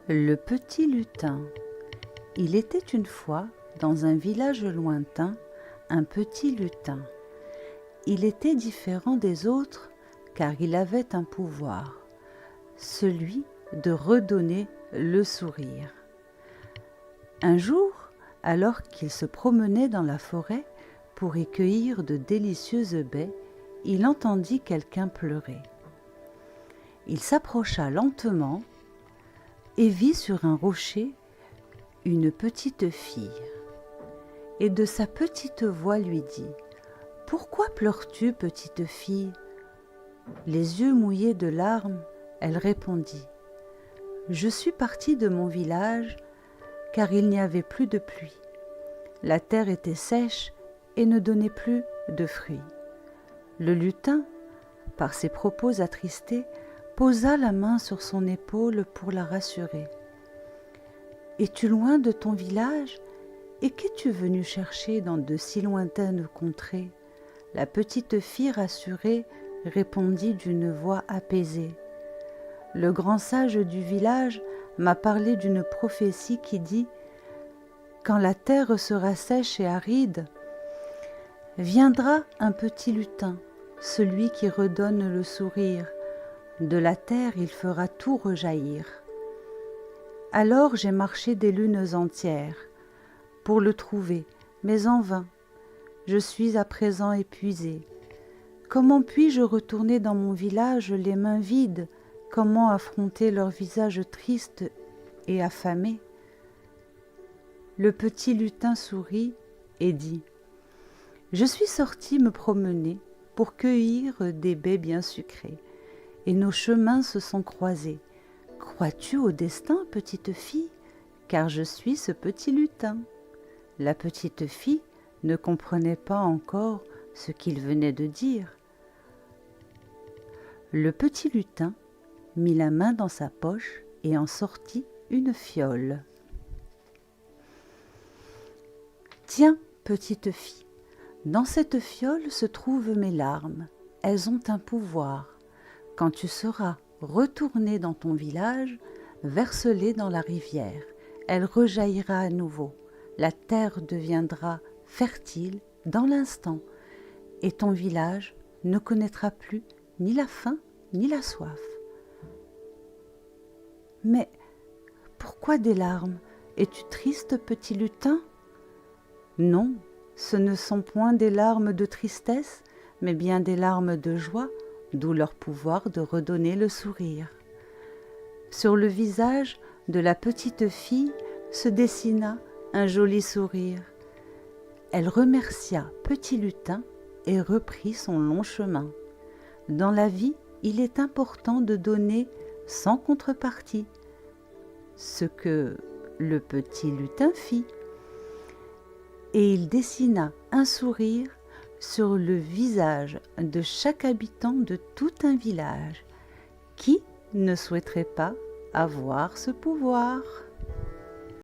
Le petit lutin. Il était une fois, dans un village lointain, un petit lutin. Il était différent des autres car il avait un pouvoir, celui de redonner le sourire. Un jour, alors qu'il se promenait dans la forêt pour y cueillir de délicieuses baies, il entendit quelqu'un pleurer. Il s'approcha lentement et vit sur un rocher une petite fille. Et de sa petite voix lui dit : « Pourquoi pleures-tu, petite fille ?» Les yeux mouillés de larmes, elle répondit : « Je suis partie de mon village car il n'y avait plus de pluie. La terre était sèche et ne donnait plus de fruits. » Le lutin, par ses propos attristés, posa la main sur son épaule pour la rassurer. « Es-tu loin de ton village ? Et qu'es-tu venue chercher dans de si lointaines contrées ?» La petite fille rassurée répondit d'une voix apaisée : « Le grand sage du village m'a parlé d'une prophétie qui dit : quand la terre sera sèche et aride, viendra un petit lutin, celui qui redonne le sourire. De la terre, il fera tout rejaillir. Alors j'ai marché des lunes entières pour le trouver, mais en vain. Je suis à présent épuisée. Comment puis-je retourner dans mon village les mains vides ? Comment affronter leurs visages tristes et affamés ? » Le petit lutin sourit et dit : « Je suis sorti me promener pour cueillir des baies bien sucrées, et nos chemins se sont croisés. Crois-tu au destin, petite fille ? Car je suis ce petit lutin. » La petite fille ne comprenait pas encore ce qu'il venait de dire. Le petit lutin mit la main dans sa poche et en sortit une fiole. « Tiens, petite fille, dans cette fiole se trouvent mes larmes. Elles ont un pouvoir. Quand tu seras retourné dans ton village, verse-les dans la rivière. Elle rejaillira à nouveau. La terre deviendra fertile dans l'instant, et ton village ne connaîtra plus ni la faim ni la soif. » « Mais pourquoi des larmes ? Es-tu triste, petit lutin ? » ?»« Non, ce ne sont point des larmes de tristesse, mais bien des larmes de joie, d'où leur pouvoir de redonner le sourire. » Sur le visage de la petite fille se dessina un joli sourire. Elle remercia petit lutin et reprit son long chemin. Dans la vie, il est important de donner sans contrepartie, ce que le petit lutin fit. Et il dessina un sourire sur le visage de chaque habitant de tout un village. Qui ne souhaiterait pas avoir ce pouvoir ?